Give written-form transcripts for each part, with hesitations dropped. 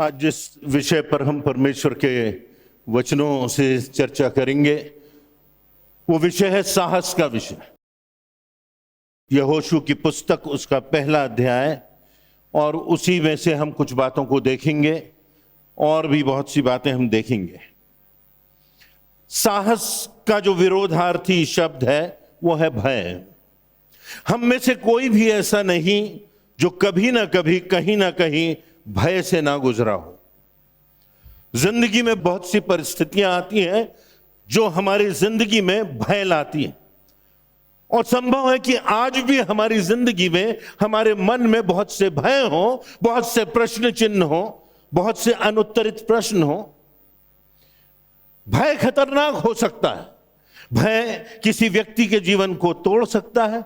आज जिस विषय पर हम परमेश्वर के वचनों से चर्चा करेंगे वो विषय है साहस का विषय। यहोशू की पुस्तक उसका पहला अध्याय, और उसी में से हम कुछ बातों को देखेंगे और भी बहुत सी बातें हम देखेंगे। साहस का जो विरोधार्थी शब्द है वो है भय। हम में से कोई भी ऐसा नहीं जो कभी ना कभी कहीं ना कहीं भय से ना गुजरा हो। जिंदगी में बहुत सी परिस्थितियां आती हैं जो हमारी जिंदगी में भय लाती हैं, और संभव है कि आज भी हमारी जिंदगी में हमारे मन में बहुत से भय हो, बहुत से प्रश्न चिन्ह हो, बहुत से अनुत्तरित प्रश्न हो। भय खतरनाक हो सकता है। भय किसी व्यक्ति के जीवन को तोड़ सकता है,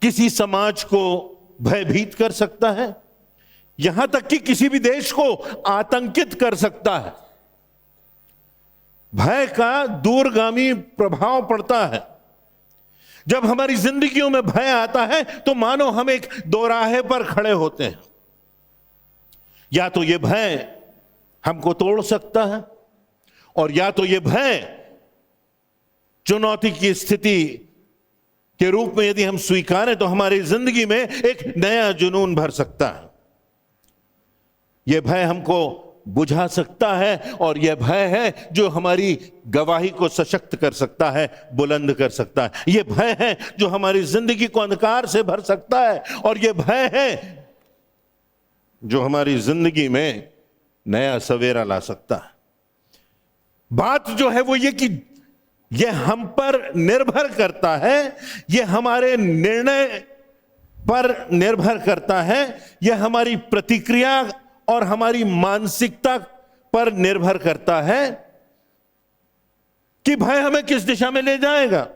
किसी समाज को भयभीत कर सकता है, यहां तक कि किसी भी देश को आतंकित कर सकता है। भय का दूरगामी प्रभाव पड़ता है। जब हमारी जिंदगियों में भय आता है तो मानो हम एक दोराहे पर खड़े होते हैं। या तो यह भय हमको तोड़ सकता है, और या तो यह भय चुनौती की स्थिति के रूप में यदि हम स्वीकारें तो हमारी जिंदगी में एक नया जुनून भर सकता है। यह भय हमको बुझा सकता है, और यह भय है जो हमारी गवाही को सशक्त कर सकता है, बुलंद कर सकता है। यह भय है जो हमारी जिंदगी को अंधकार से भर सकता है, और यह भय है जो हमारी जिंदगी में नया सवेरा ला सकता है। बात जो है वो ये कि यह हम पर निर्भर करता है, यह हमारे निर्णय पर निर्भर करता है, यह हमारी प्रतिक्रिया और हमारी मानसिकता पर निर्भर करता है कि भय हमें किस दिशा में ले जाएगा।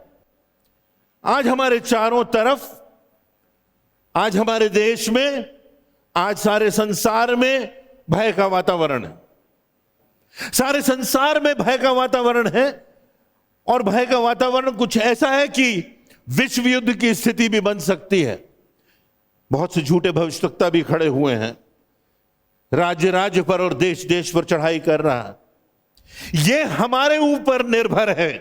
आज हमारे चारों तरफ, आज हमारे देश में, आज सारे संसार में भय का वातावरण है। सारे संसार में भय का वातावरण है, और भय का वातावरण कुछ ऐसा है कि विश्व युद्ध की स्थिति भी बन सकती है। बहुत से झूठे भविष्यवक्ता भी खड़े हुए हैं। राज्य राज्य पर और देश देश पर चढ़ाई कर रहा है। यह हमारे ऊपर निर्भर है,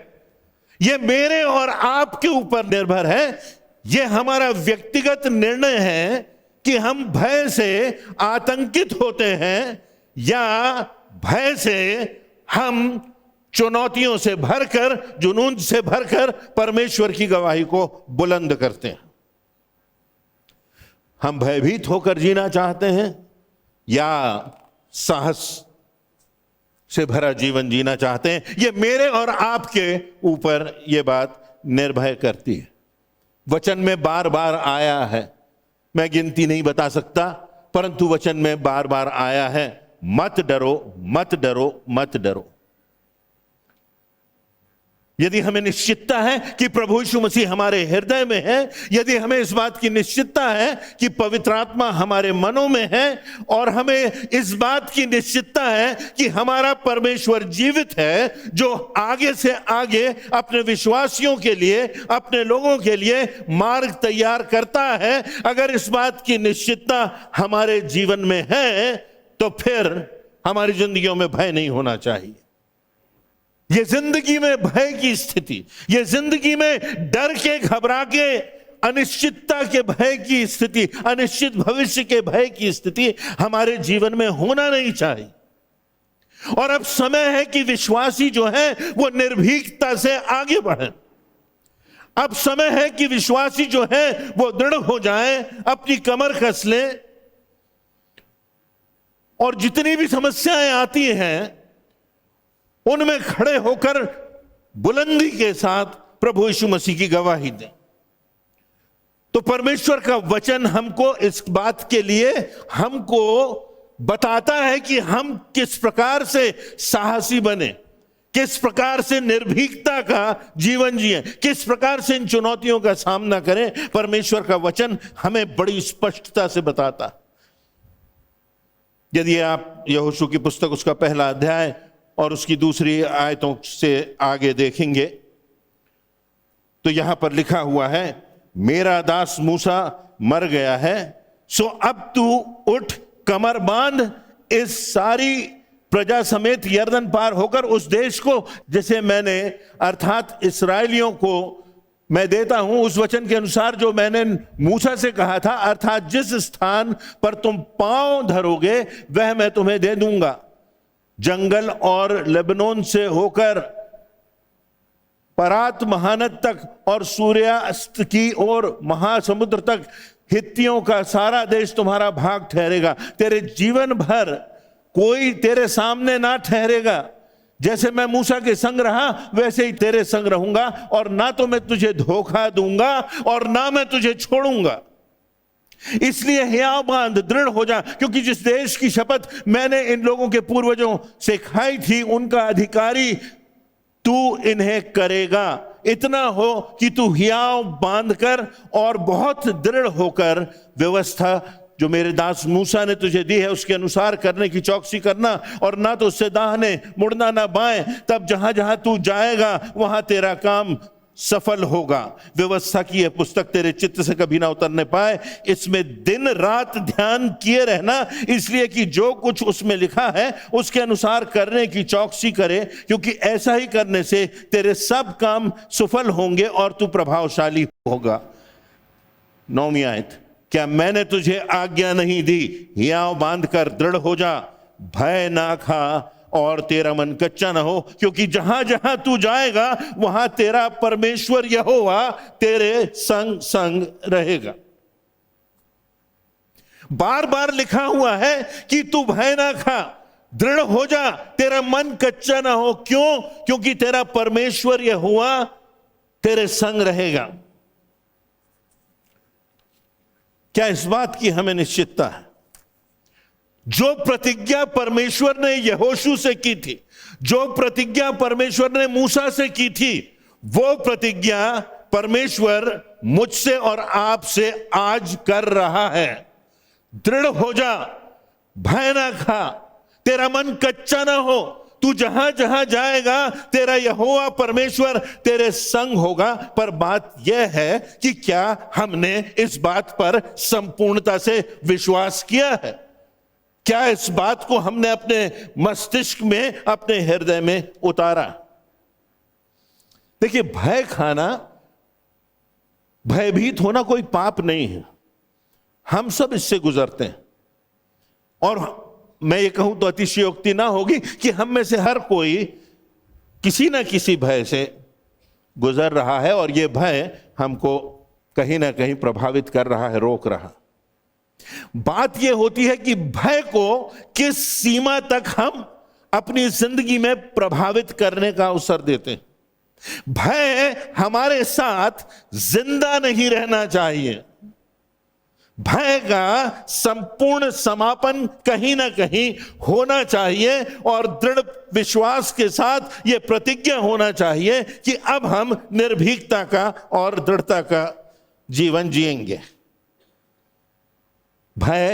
यह मेरे और आपके ऊपर निर्भर है। यह हमारा व्यक्तिगत निर्णय है कि हम भय से आतंकित होते हैं या भय से हम चुनौतियों से भरकर, जुनून से भरकर परमेश्वर की गवाही को बुलंद करते हैं। हम भयभीत होकर जीना चाहते हैं या साहस से भरा जीवन जीना चाहते हैं। यह मेरे और आपके ऊपर यह बात निर्भय करती है। वचन में बार बार आया है, मैं गिनती नहीं बता सकता, परंतु वचन में बार बार आया है, मत डरो, मत डरो, मत डरो। यदि हमें निश्चितता है कि प्रभु यीशु मसीह हमारे हृदय में है, यदि हमें इस बात की निश्चितता है कि पवित्र आत्मा हमारे मनों में है, और हमें इस बात की निश्चितता है कि हमारा परमेश्वर जीवित है, जो आगे से आगे अपने विश्वासियों के लिए, अपने लोगों के लिए मार्ग तैयार करता है, अगर इस बात की निश्चितता हमारे जीवन में है तो फिर हमारी जिंदगियों में भय नहीं होना चाहिए। ये जिंदगी में भय की स्थिति, ये जिंदगी में डर के, घबरा के, अनिश्चितता के भय की स्थिति, अनिश्चित भविष्य के भय की स्थिति हमारे जीवन में होना नहीं चाहिए। और अब समय है कि विश्वासी जो है वो निर्भीकता से आगे बढ़े। अब समय है कि विश्वासी जो है वो दृढ़ हो जाए, अपनी कमर कस ले, और जितनी भी समस्याएं आती हैं उनमें खड़े होकर बुलंदी के साथ प्रभु यीशु मसीह की गवाही दें। तो परमेश्वर का वचन हमको इस बात के लिए हमको बताता है कि हम किस प्रकार से साहसी बने, किस प्रकार से निर्भीकता का जीवन जिए, किस प्रकार से इन चुनौतियों का सामना करें। परमेश्वर का वचन हमें बड़ी स्पष्टता से बताता। यदि आप यहोशू की पुस्तक उसका पहला अध्याय और उसकी दूसरी आयतों से आगे देखेंगे तो यहां पर लिखा हुआ है, मेरा दास मूसा मर गया है, सो अब तू उठ, कमर बांध, इस सारी प्रजा समेत यरदन पार होकर उस देश को, जैसे मैंने अर्थात इस्राएलियों को मैं देता हूं उस वचन के अनुसार जो मैंने मूसा से कहा था, अर्थात जिस स्थान पर तुम पांव धरोगे वह मैं तुम्हें दे दूंगा। जंगल और लेबनोन से होकर परात महानद तक और सूर्यास्त की ओर महासमुद्र तक हित्तियों का सारा देश तुम्हारा भाग ठहरेगा। तेरे जीवन भर कोई तेरे सामने ना ठहरेगा। जैसे मैं मूसा के संग रहा वैसे ही तेरे संग रहूंगा, और ना तो मैं तुझे धोखा दूंगा और ना मैं तुझे छोड़ूंगा। इसलिए हियाव बांध, दृढ़ हो जा, क्योंकि जिस देश की शपथ मैंने इन लोगों के पूर्वजों से खाई थी उनका अधिकारी तू इन्हें करेगा। इतना हो कि तू हियाव बांधकर और बहुत दृढ़ होकर व्यवस्था जो मेरे दास मूसा ने तुझे दी है उसके अनुसार करने की चौकसी करना, और ना तो उससे दाहिने मुड़ना ना बाएं। तब जहां जहां तू जाएगा वहां तेरा काम सफल होगा। व्यवस्था की यह पुस्तक तेरे चित्त से कभी ना उतरने पाए। इसमें दिन रात ध्यान किए रहना, इसलिए कि जो कुछ उसमें लिखा है उसके अनुसार करने की चौकसी करे, क्योंकि ऐसा ही करने से तेरे सब काम सफल होंगे और तू प्रभावशाली होगा। 9वीं आयत, क्या मैंने तुझे आज्ञा नहीं दी? हियाव बांधकर दृढ़ हो जा, भय ना खा और तेरा मन कच्चा ना हो, क्योंकि जहां जहां तू जाएगा वहां तेरा परमेश्वर यहोवा तेरे संग संग रहेगा। बार बार लिखा हुआ है कि तू भय ना खा, दृढ़ हो जा, तेरा मन कच्चा ना हो। क्यों? क्योंकि तेरा परमेश्वर यहोवा तेरे संग रहेगा। क्या इस बात की हमें निश्चितता है? जो प्रतिज्ञा परमेश्वर ने यहोशू से की थी, जो प्रतिज्ञा परमेश्वर ने मूसा से की थी, वो प्रतिज्ञा परमेश्वर मुझसे और आपसे आज कर रहा है। दृढ़ हो जा, भय ना खा, तेरा मन कच्चा ना हो। तू जहां जहां जाएगा तेरा यहोवा परमेश्वर तेरे संग होगा। पर बात यह है कि क्या हमने इस बात पर संपूर्णता से विश्वास किया है? क्या इस बात को हमने अपने मस्तिष्क में, अपने हृदय में उतारा? देखिए, भय खाना, भयभीत होना कोई पाप नहीं है। हम सब इससे गुजरते हैं, और मैं ये कहूं तो अतिशयोक्ति ना होगी कि हम में से हर कोई किसी ना किसी भय से गुजर रहा है, और ये भय हमको कहीं ना कहीं प्रभावित कर रहा है, रोक रहा। बात यह होती है कि भय को किस सीमा तक हम अपनी जिंदगी में प्रभावित करने का अवसर देते हैं। भय हमारे साथ जिंदा नहीं रहना चाहिए। भय का संपूर्ण समापन कहीं ना कहीं होना चाहिए, और दृढ़ विश्वास के साथ यह प्रतिज्ञा होना चाहिए कि अब हम निर्भीकता का और दृढ़ता का जीवन जिएंगे। भय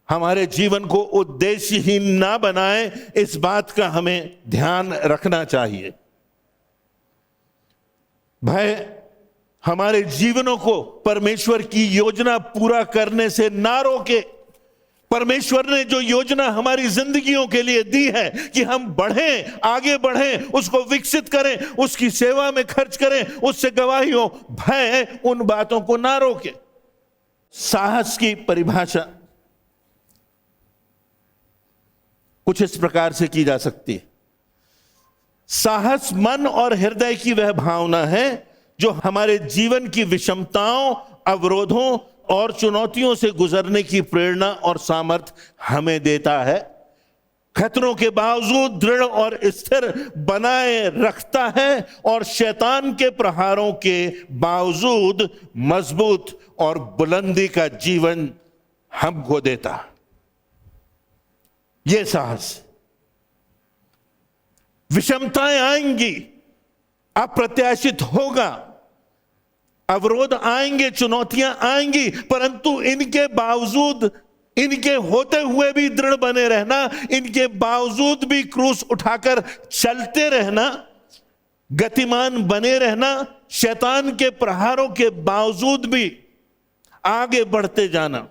हमारे जीवन को उद्देश्यहीन ना बनाए, इस बात का हमें ध्यान रखना चाहिए। भय हमारे जीवनों को परमेश्वर की योजना पूरा करने से ना रोके। परमेश्वर ने जो योजना हमारी जिंदगियों के लिए दी है कि हम बढ़ें, आगे बढ़ें, उसको विकसित करें, उसकी सेवा में खर्च करें, उससे गवाही हो, भय उन बातों को ना रोके। साहस की परिभाषा कुछ इस प्रकार से की जा सकती है। साहस मन और हृदय की वह भावना है जो हमारे जीवन की विषमताओं, अवरोधों और चुनौतियों से गुजरने की प्रेरणा और सामर्थ्य हमें देता है। खतरों के बावजूद दृढ़ और स्थिर बनाए रखता है, और शैतान के प्रहारों के बावजूद मजबूत और बुलंदी का जीवन हमको देता। यह साहस। विषमताएं आएंगी, अप्रत्याशित होगा, अवरोध आएंगे, चुनौतियां आएंगी, परंतु इनके बावजूद, इनके होते हुए भी दृढ़ बने रहना, इनके बावजूद भी क्रूस उठाकर चलते रहना, गतिमान बने रहना, शैतान के प्रहारों के बावजूद भी आगे बढ़ते जाना।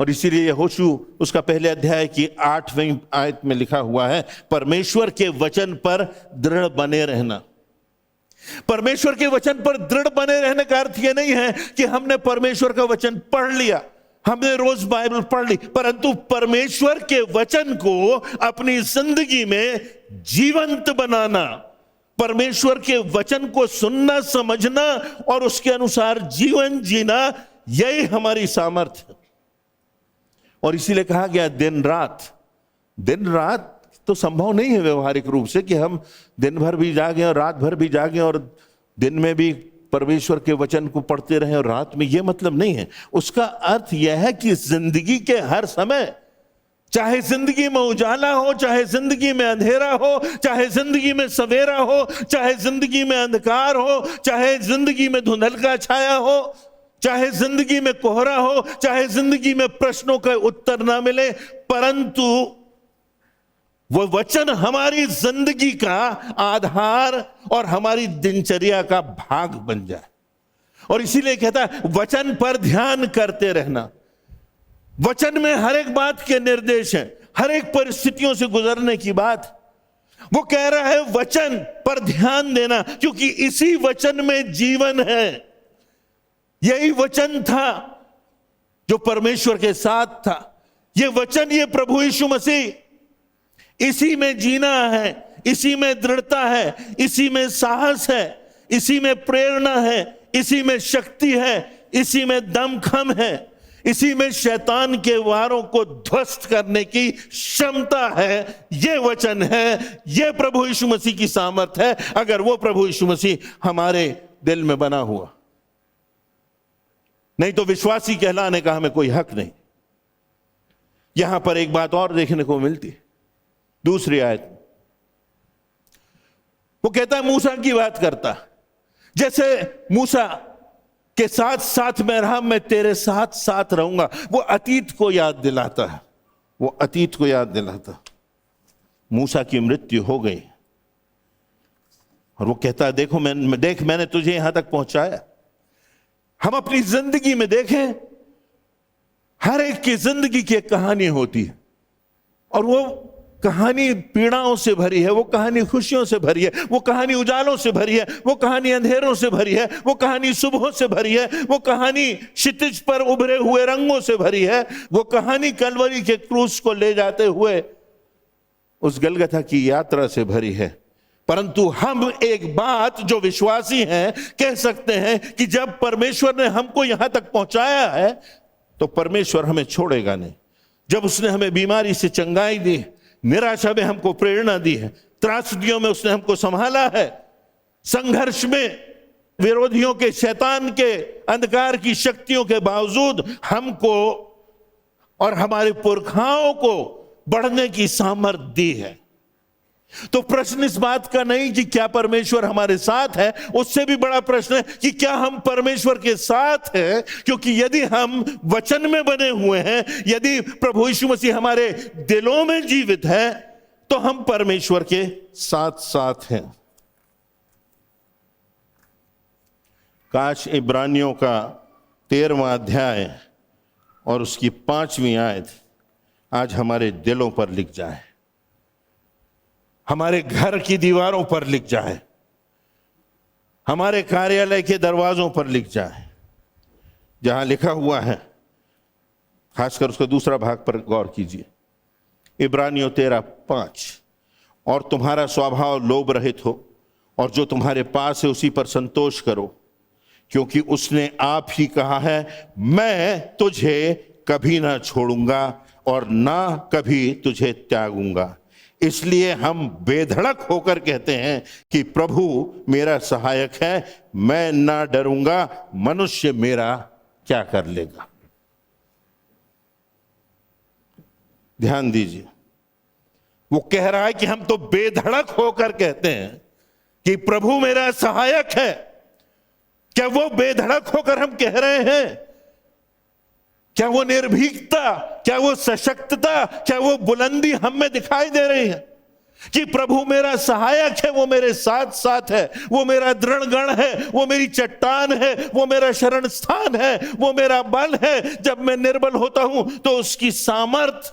और इसीलिए यहोशू उसका पहले अध्याय की 8वीं आयत में लिखा हुआ है, परमेश्वर के वचन पर दृढ़ बने रहना। परमेश्वर के वचन पर दृढ़ बने रहने का अर्थ यह नहीं है कि हमने परमेश्वर का वचन पढ़ लिया, हमने रोज बाइबल पढ़ ली, परंतु परमेश्वर के वचन को अपनी जिंदगी में जीवंत बनाना, परमेश्वर के वचन को सुनना, समझना और उसके अनुसार जीवन जीना, यही हमारी सामर्थ्य है। और इसीलिए कहा गया दिन रात तो संभव नहीं है व्यवहारिक रूप से कि हम दिन भर भी जागें और रात भर भी जागें और दिन में भी परमेश्वर के वचन को पढ़ते रहें और रात में, यह मतलब नहीं है। उसका अर्थ यह है कि जिंदगी के हर समय, चाहे जिंदगी में उजाला हो, चाहे जिंदगी में अंधेरा हो, चाहे जिंदगी में सवेरा हो, चाहे जिंदगी में अंधकार हो, चाहे जिंदगी में धुंधलका छाया हो, चाहे जिंदगी में कोहरा हो, चाहे जिंदगी में प्रश्नों का उत्तर ना मिले, परंतु वो वचन हमारी जिंदगी का आधार और हमारी दिनचर्या का भाग बन जाए। और इसीलिए कहता है वचन पर ध्यान करते रहना। वचन में हर एक बात के निर्देश हैं, हर एक परिस्थितियों से गुजरने की बात। वो कह रहा है वचन पर ध्यान देना, क्योंकि इसी वचन में जीवन है। यही वचन था जो परमेश्वर के साथ था। ये वचन, ये प्रभु यीशु मसीह, इसी में जीना है, इसी में दृढ़ता है, इसी में साहस है, इसी में प्रेरणा है, इसी में शक्ति है, इसी में दमखम है, इसी में शैतान के वारों को ध्वस्त करने की क्षमता है। यह वचन है, यह प्रभु यीशु मसीह की सामर्थ है, अगर वो प्रभु यीशु मसीह हमारे दिल में बना हुआ। नहीं तो विश्वासी कहलाने का हमें कोई हक नहीं। यहां पर एक बात और देखने को मिलती, दूसरी आयत में वो कहता है, मूसा की बात करता, जैसे मूसा के साथ साथ मैं रहा, मैं तेरे साथ साथ रहूंगा। वो अतीत को याद दिलाता है, वो अतीत को याद दिलाता। मूसा की मृत्यु हो गई और वो कहता है देखो मैंने तुझे यहां तक पहुंचाया। हम अपनी जिंदगी में देखें, हर एक की जिंदगी की एक कहानी होती है और वो कहानी पीड़ाओं से भरी है, वो कहानी खुशियों से भरी है, वो कहानी उजालों से भरी है, वो कहानी अंधेरों से भरी है, वो कहानी सुबहों से भरी है, वो कहानी क्षितिज पर उभरे हुए रंगों से भरी है, वो कहानी कलवरी के क्रूस को ले जाते हुए उस गलगथा की यात्रा से भरी है। परंतु हम एक बात जो विश्वासी हैं कह सकते हैं कि जब परमेश्वर ने हमको यहां तक पहुंचाया है तो परमेश्वर हमें छोड़ेगा नहीं। जब उसने हमें बीमारी से चंगाई दी, निराशा में हमको प्रेरणा दी है, त्रासदियों में उसने हमको संभाला है, संघर्ष में विरोधियों के, शैतान के, अंधकार की शक्तियों के बावजूद हमको और हमारे पुरखाओं को बढ़ने की सामर्थ्य दी है। तो प्रश्न इस बात का नहीं कि क्या परमेश्वर हमारे साथ है, उससे भी बड़ा प्रश्न है कि क्या हम परमेश्वर के साथ हैं। क्योंकि यदि हम वचन में बने हुए हैं, यदि प्रभु यीशु मसीह हमारे दिलों में जीवित है, तो हम परमेश्वर के साथ साथ हैं। काश इब्रानियों का 13वां अध्याय और उसकी 5वीं आयत आज हमारे दिलों पर लिख जाए, हमारे घर की दीवारों पर लिख जाए, हमारे कार्यालय के दरवाजों पर लिख जाए, जहां लिखा हुआ है। खासकर उसका दूसरा भाग पर गौर कीजिए, इब्रानियों 13:5, और तुम्हारा स्वभाव लोभ रहित हो और जो तुम्हारे पास है उसी पर संतोष करो, क्योंकि उसने आप ही कहा है, मैं तुझे कभी ना छोड़ूंगा और ना कभी तुझे त्यागूंगा। इसलिए हम बेधड़क होकर कहते हैं कि प्रभु मेरा सहायक है, मैं ना डरूंगा, मनुष्य मेरा क्या कर लेगा। ध्यान दीजिए, वो कह रहा है कि हम तो बेधड़क होकर कहते हैं कि प्रभु मेरा सहायक है। क्या वो बेधड़क होकर हम कह रहे हैं? क्या वो निर्भीकता, क्या वो सशक्तता, क्या वो बुलंदी हम में दिखाई दे रही है? कि प्रभु मेरा सहायक है, वो मेरे साथ साथ है, वो मेरा दृढ़गण है, वो मेरी चट्टान है, वो मेरा शरण स्थान है, वो मेरा बल है। जब मैं निर्बल होता हूं तो उसकी सामर्थ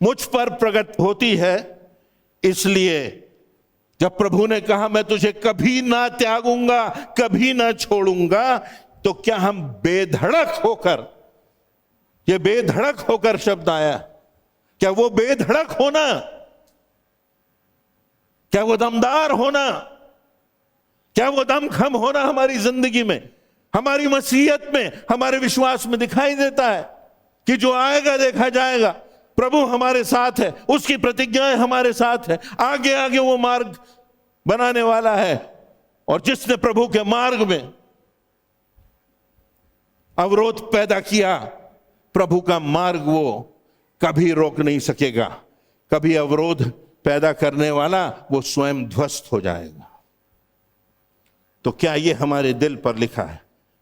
मुझ पर प्रकट होती है। इसलिए जब प्रभु ने कहा मैं तुझे कभी ना त्यागूंगा, कभी ना छोड़ूंगा, तो क्या हम बेधड़क होकर, ये बेधड़क होकर शब्द आया, क्या वो बेधड़क होना, क्या वो दमदार होना, क्या वो दमखम होना हमारी जिंदगी में, हमारी मसीहत में, हमारे विश्वास में दिखाई देता है कि जो आएगा देखा जाएगा, प्रभु हमारे साथ है, उसकी प्रतिज्ञाएं हमारे साथ है, आगे आगे वो मार्ग बनाने वाला है। और जिसने प्रभु के मार्ग में अवरोध पैदा किया, प्रभु का मार्ग वो कभी रोक नहीं सकेगा। कभी अवरोध पैदा करने वाला वो स्वयं ध्वस्त हो जाएगा। तो क्या ये हमारे दिल पर लिखा है?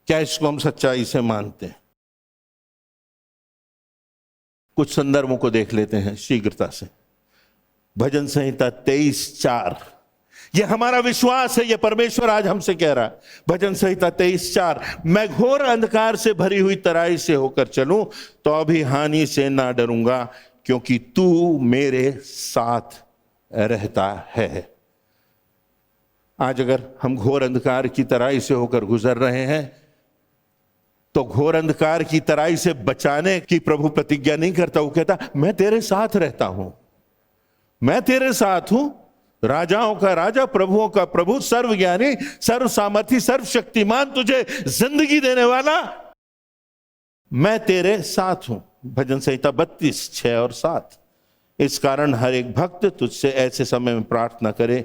क्या इसको हम सच्चाई से मानते हैं? कुछ संदर्भों को देख लेते हैं शीघ्रता से। भजन संहिता 23:4, यह हमारा विश्वास है, यह परमेश्वर आज हमसे कह रहा है। भजन संहिता 23:4, मैं घोर अंधकार से भरी हुई तराई से होकर चलूं तो अभी हानि से ना डरूंगा, क्योंकि तू मेरे साथ रहता है। आज अगर हम घोर अंधकार की तराई से होकर गुजर रहे हैं तो घोर अंधकार की तराई से बचाने की प्रभु प्रतिज्ञा नहीं करता। वो कहता मैं तेरे साथ रहता हूं, मैं तेरे साथ हूं। राजाओं का राजा, प्रभुओं का प्रभु, सर्वज्ञानी, सर्व सामर्थी, सर्वशक्तिमान, तुझे जिंदगी देने वाला, मैं तेरे साथ हूं। भजन संहिता 32:6 और 7। इस कारण हर एक भक्त तुझसे ऐसे समय में प्रार्थना करे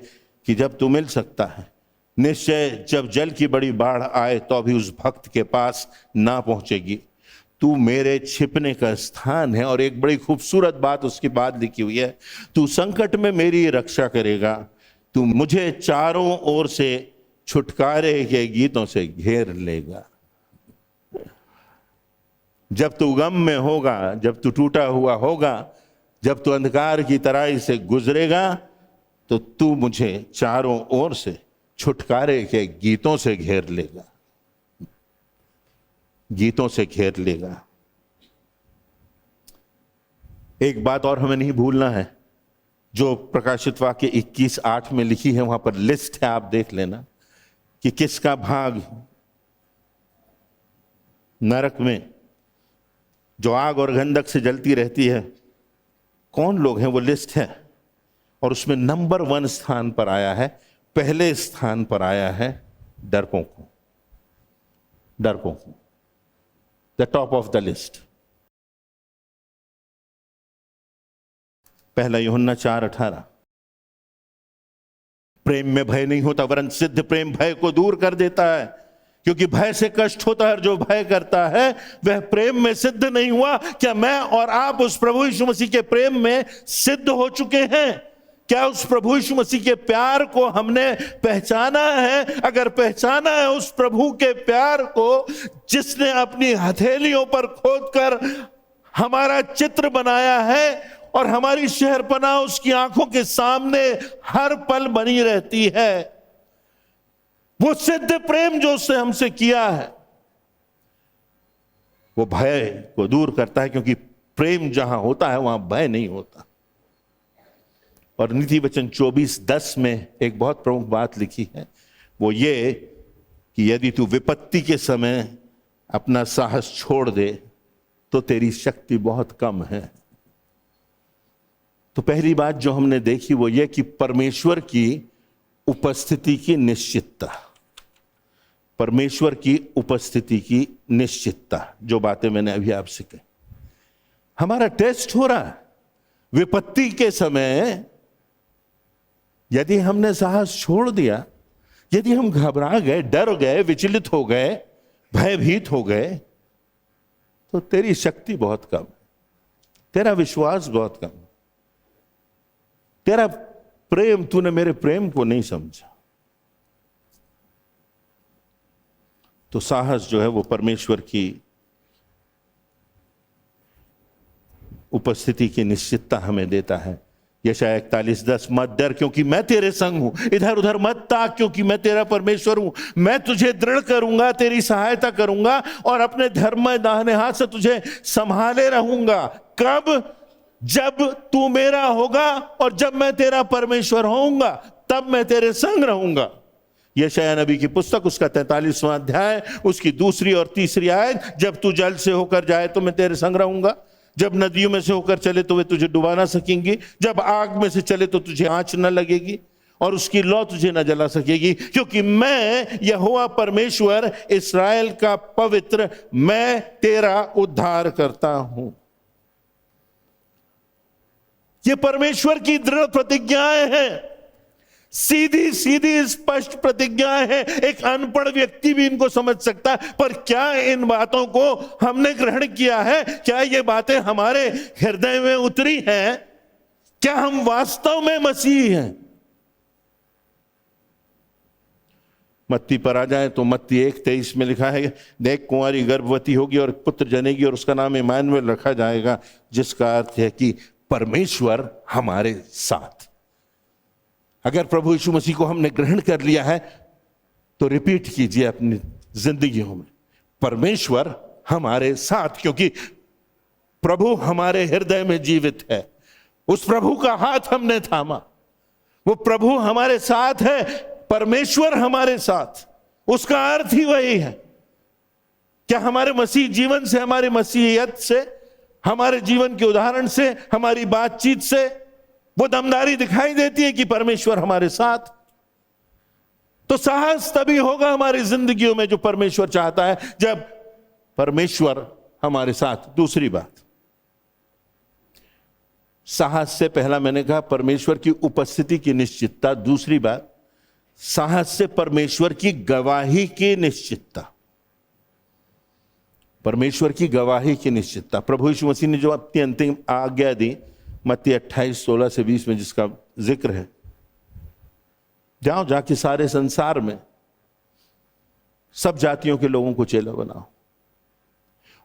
कि जब तू मिल सकता है। निश्चय जब जल की बड़ी बाढ़ आए तो अभी उस भक्त के पास ना पहुंचेगी। तू मेरे छिपने का स्थान है। और एक बड़ी खूबसूरत बात उसके बाद लिखी हुई है, तू संकट में मेरी रक्षा करेगा, तू मुझे चारों ओर से छुटकारे के गीतों से घेर लेगा। जब तू गम में होगा, जब तू टूटा हुआ होगा, जब तू अंधकार की तराई से गुजरेगा, तो तू मुझे चारों ओर से छुटकारे के गीतों से घेर लेगा, गीतों से घेर लेगा। एक बात और हमें नहीं भूलना है, जो प्रकाशित वाक्य 21:8 में लिखी है, वहां पर लिस्ट है, आप देख लेना कि किसका भाग नरक में जो आग और गंधक से जलती रहती है, कौन लोग हैं, वो लिस्ट है। और उसमें नंबर 1 स्थान पर आया है, पहले स्थान पर आया है डरपोक, डरपोक, the top of the list. पहला यूहन्ना 4:18, प्रेम में भय नहीं होता, वरन सिद्ध प्रेम भय को दूर कर देता है, क्योंकि भय से कष्ट होता है, और जो भय करता है वह प्रेम में सिद्ध नहीं हुआ। क्या मैं और आप उस प्रभु यीशु मसीह के प्रेम में सिद्ध हो चुके हैं? क्या उस प्रभु यीशु मसीह के प्यार को हमने पहचाना है? अगर पहचाना है उस प्रभु के प्यार को, जिसने अपनी हथेलियों पर खोदकर हमारा चित्र बनाया है और हमारी शहरपनाह उसकी आंखों के सामने हर पल बनी रहती है, वो सिद्ध प्रेम जो उसने हमसे किया है, वो भय को दूर करता है, क्योंकि प्रेम जहां होता है वहां भय नहीं होता। और नीति वचन 24:10 में एक बहुत प्रमुख बात लिखी है, वो ये कि यदि तू विपत्ति के समय अपना साहस छोड़ दे तो तेरी शक्ति बहुत कम है। तो पहली बात जो हमने देखी वो ये कि परमेश्वर की उपस्थिति की निश्चितता, परमेश्वर की उपस्थिति की निश्चितता, जो बातें मैंने अभी आपसे कही। हमारा टेस्ट हो रहा है विपत्ति के समय। यदि हमने साहस छोड़ दिया, यदि हम घबरा गए, डर गए, विचलित हो गए, भयभीत हो गए, तो तेरी शक्ति बहुत कम, तेरा विश्वास बहुत कम, तेरा प्रेम, तूने मेरे प्रेम को नहीं समझा। तो साहस जो है वो परमेश्वर की उपस्थिति की निश्चितता हमें देता है। यशायाह 41:10, मत डर क्योंकि मैं तेरे संग हूं, इधर उधर मत ताक क्योंकि मैं तेरा परमेश्वर हूं, मैं तुझे दृढ़ करूंगा, तेरी सहायता करूंगा और अपने धर्म में दाहिने हाथ से तुझे संभाले रहूंगा। कब? जब तू मेरा होगा और जब मैं तेरा परमेश्वर होऊंगा, तब मैं तेरे संग रहूंगा। यशायाह नबी की पुस्तक, उसका 43वां अध्याय, उसकी 2 और 3 आयत, जब तू जल से होकर जाए तो मैं तेरे संग रहूंगा, जब नदियों में से होकर चले तो वे तुझे डुबा ना सकेंगी, जब आग में से चले तो तुझे आंच न लगेगी और उसकी लौ तुझे न जला सकेगी, क्योंकि मैं यहोवा परमेश्वर, इस्राएल का पवित्र, मैं तेरा उद्धार करता हूं। ये परमेश्वर की दृढ़ प्रतिज्ञाएं हैं, सीधी सीधी स्पष्ट प्रतिज्ञाएं हैं। एक अनपढ़ व्यक्ति भी इनको समझ सकता है। पर क्या इन बातों को हमने ग्रहण किया है? क्या ये बातें हमारे हृदय में उतरी हैं? क्या हम वास्तव में मसीह हैं? मत्ती पर आ जाए तो मत्ती 1:23 में लिखा है, देख कुंवारी गर्भवती होगी और पुत्र जनेगी और उसका नाम इम्मानुएल रखा जाएगा, जिसका अर्थ है कि परमेश्वर हमारे साथ। अगर प्रभु यीशु मसीह को हमने ग्रहण कर लिया है तो रिपीट कीजिए अपनी जिंदगियों में, परमेश्वर हमारे साथ, क्योंकि प्रभु हमारे हृदय में जीवित है। उस प्रभु का हाथ हमने थामा, वो प्रभु हमारे साथ है, परमेश्वर हमारे साथ। उसका अर्थ ही वही है। क्या हमारे मसीह जीवन से, हमारे मसीहियत से, हमारे जीवन के उदाहरण से, हमारी बातचीत से वो दमदारी दिखाई देती है कि परमेश्वर हमारे साथ? तो साहस तभी होगा हमारी जिंदगियों में जो परमेश्वर चाहता है, जब परमेश्वर हमारे साथ। दूसरी बात, साहस से पहला मैंने कहा परमेश्वर की उपस्थिति की निश्चितता। दूसरी बात, साहस से परमेश्वर की गवाही की निश्चितता। परमेश्वर की गवाही की निश्चितता। प्रभु यीशु मसीह ने जो अपनी अंतिम आज्ञा दी, मत्ती 28:16 से 20 में जिसका जिक्र है, जाओ जाके सारे संसार में सब जातियों के लोगों को चेला बनाओ,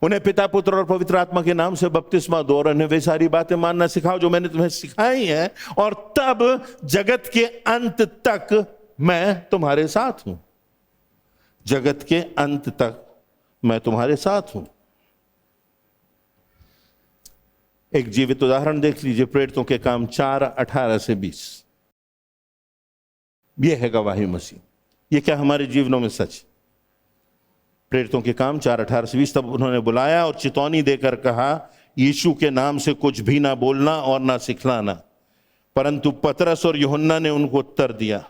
उन्हें पिता पुत्र और पवित्र आत्मा के नाम से बपतिस्मा दो और उन्हें वे सारी बातें मानना सिखाओ जो मैंने तुम्हें सिखाई हैं, और तब जगत के अंत तक मैं तुम्हारे साथ हूं। जगत के अंत तक मैं तुम्हारे साथ हूं। एक जीवित उदाहरण देख लीजिए, प्रेरितों के काम 4:18 से 20। यह है गवाही मसीह। यह क्या हमारे जीवनों में सच? प्रेरितों के काम 4:18 से 20। तब उन्होंने बुलाया और चितौनी देकर कहा, यीशु के नाम से कुछ भी ना बोलना और ना सिखलाना। परंतु पतरस और यूहन्ना ने उनको उत्तर दिया।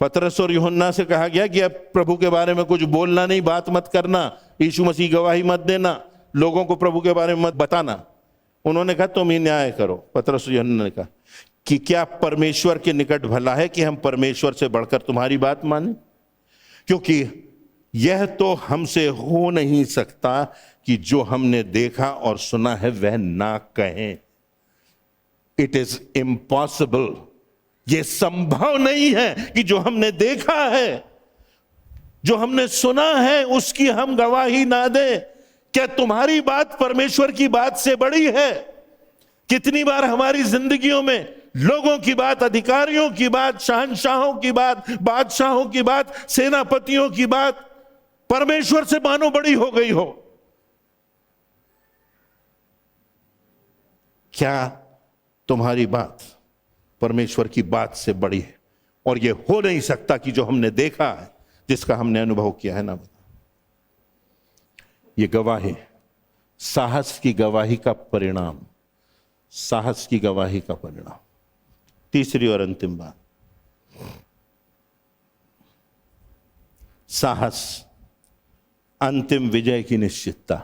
पतरस और यूहन्ना से कहा गया कि अब प्रभु के बारे में कुछ बोलना नहीं, बात मत करना, यीशु मसीह गवाही मत देना, लोगों को प्रभु के बारे में मत बताना। उन्होंने कहा तुम ही न्याय करो। पतरस और यूहन्ना ने कहा कि क्या परमेश्वर के निकट भला है कि हम परमेश्वर से बढ़कर तुम्हारी बात माने? क्योंकि यह तो हमसे हो नहीं सकता कि जो हमने देखा और सुना है वह ना कहें। It is impossible. यह संभव नहीं है कि जो हमने देखा है, जो हमने सुना है, उसकी हम गवाही ना दें। क्या तुम्हारी बात परमेश्वर की बात से बड़ी है? कितनी बार हमारी जिंदगियों में लोगों की बात, अधिकारियों की बात, शहंशाहों की बात, बादशाहों की बात, सेनापतियों की बात परमेश्वर से मानो बड़ी हो गई हो। क्या तुम्हारी बात परमेश्वर की बात से बड़ी है? और यह हो नहीं सकता कि जो हमने देखा है, जिसका हमने अनुभव किया है, ना बता। यह गवाही, साहस की गवाही का परिणाम, साहस की गवाही का परिणाम। तीसरी और अंतिम बात, साहस, अंतिम विजय की निश्चितता।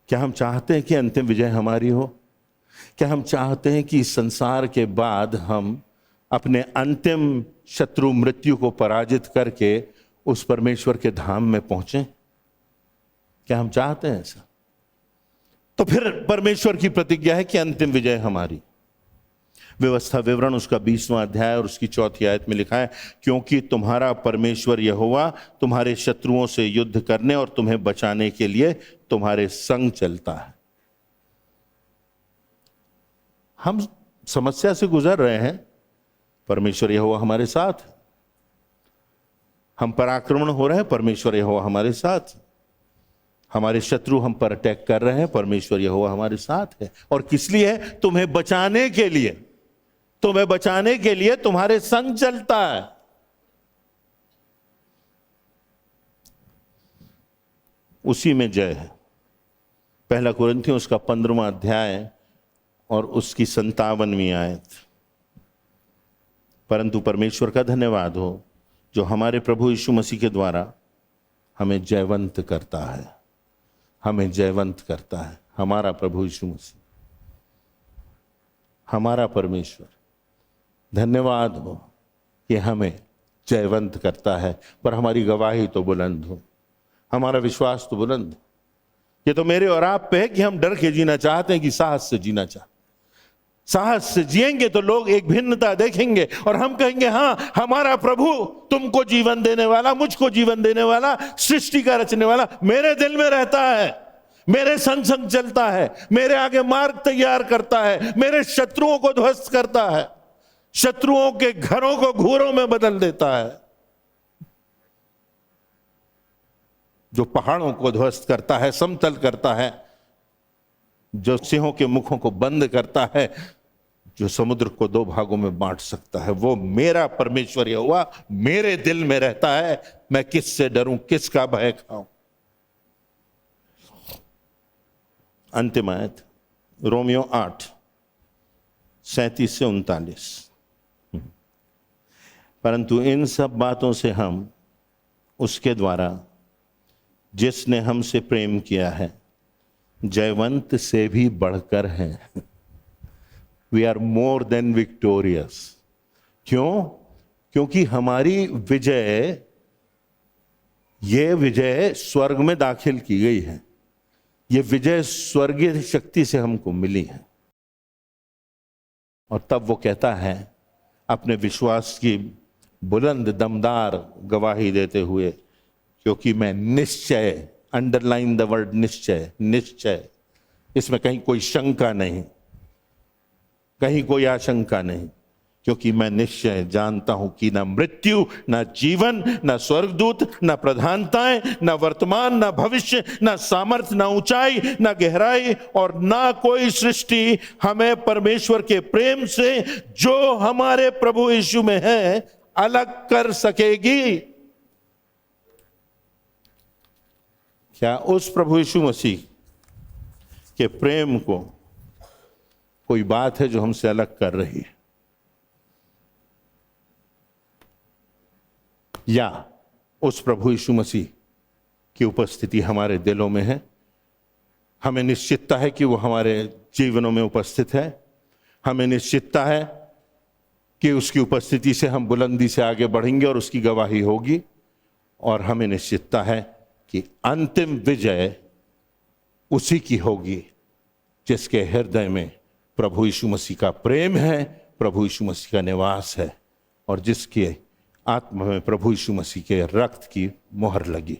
क्या हम चाहते हैं कि अंतिम विजय हमारी हो? क्या हम चाहते हैं कि इस संसार के बाद हम अपने अंतिम शत्रु मृत्यु को पराजित करके उस परमेश्वर के धाम में पहुंचे? क्या हम चाहते हैं ऐसा? तो फिर परमेश्वर की प्रतिज्ञा है कि अंतिम विजय हमारी। व्यवस्था विवरण उसका 20वां अध्याय और उसकी 4थी आयत में लिखा है, क्योंकि तुम्हारा परमेश्वर यहोवा तुम्हारे शत्रुओं से युद्ध करने और तुम्हें बचाने के लिए तुम्हारे संग चलता है। हम समस्या से गुजर रहे हैं, परमेश्वर यहोवा हमारे साथ है। हम पर आक्रमण हो रहे हैं, परमेश्वर यहोवा हमारे साथ है। हमारे शत्रु हम पर अटैक कर रहे हैं, परमेश्वर यहोवा हमारे साथ है। और किस लिए है? तुम्हें बचाने के लिए, तुम्हें बचाने के लिए तुम्हारे संग चलता है। उसी में जय है। पहला कुरिन्थियों उसका 15वां अध्याय और उसकी 57वीं आयत। परंतु परमेश्वर का धन्यवाद हो जो हमारे प्रभु यीशु मसीह के द्वारा हमें जयवंत करता है, हमें जयवंत करता है। हमारा प्रभु यीशु मसीह, हमारा परमेश्वर, धन्यवाद हो कि हमें जयवंत करता है। पर हमारी गवाही तो बुलंद हो, हमारा विश्वास तो बुलंद हो। ये तो मेरे और आप पे है कि हम डर के जीना चाहते हैं कि साहस से जीना चाहते। साहस से जिएंगे तो लोग एक भिन्नता देखेंगे और हम कहेंगे हाँ, हमारा प्रभु तुमको जीवन देने वाला, मुझको जीवन देने वाला, सृष्टि का रचने वाला मेरे दिल में रहता है, मेरे संग संग चलता है, मेरे आगे मार्ग तैयार करता है, मेरे शत्रुओं को ध्वस्त करता है, शत्रुओं के घरों को घूरों में बदल देता है, जो पहाड़ों को ध्वस्त करता है, समतल करता है, जो सिंहों के मुखों को बंद करता है, जो समुद्र को 2 भागों में बांट सकता है, वो मेरा परमेश्वर यहोवा मेरे दिल में रहता है। मैं किससे डरूं, किसका भय खाऊं? अंतिम आयत रोमियो 8 37 से 39। परंतु इन सब बातों से हम उसके द्वारा जिसने हमसे प्रेम किया है जयवंत से भी बढ़कर हैं। We are more than victorious. क्यों? क्योंकि हमारी विजय, ये विजय स्वर्ग में दाखिल की गई है। ये विजय स्वर्गीय शक्ति से हमको मिली है। और तब वो कहता है अपने विश्वास की बुलंद दमदार गवाही देते हुए, क्योंकि मैं निश्चय, अंडरलाइन द वर्ड निश्चय, निश्चय, इसमें कहीं कोई शंका नहीं, कहीं कोई आशंका नहीं, क्योंकि मैं निश्चय जानता हूं कि ना मृत्यु, ना जीवन, ना स्वर्गदूत, ना प्रधानताएं, ना वर्तमान, ना भविष्य, ना सामर्थ, ना ऊंचाई, ना गहराई और ना कोई सृष्टि हमें परमेश्वर के प्रेम से जो हमारे प्रभु यीशु में है अलग कर सकेगी। क्या उस प्रभु यीशु मसीह के प्रेम को कोई बात है जो हमसे अलग कर रही है? या उस प्रभु यीशु मसीह की उपस्थिति हमारे दिलों में है, हमें निश्चितता है कि वो हमारे जीवनों में उपस्थित है, हमें निश्चितता है कि उसकी उपस्थिति से हम बुलंदी से आगे बढ़ेंगे और उसकी गवाही होगी, और हमें निश्चितता है कि अंतिम विजय उसी की होगी जिसके हृदय में प्रभु यीशु मसीह का प्रेम है, प्रभु यीशु मसीह का निवास है, और जिसके आत्मा में प्रभु यीशु मसीह के रक्त की मोहर लगी।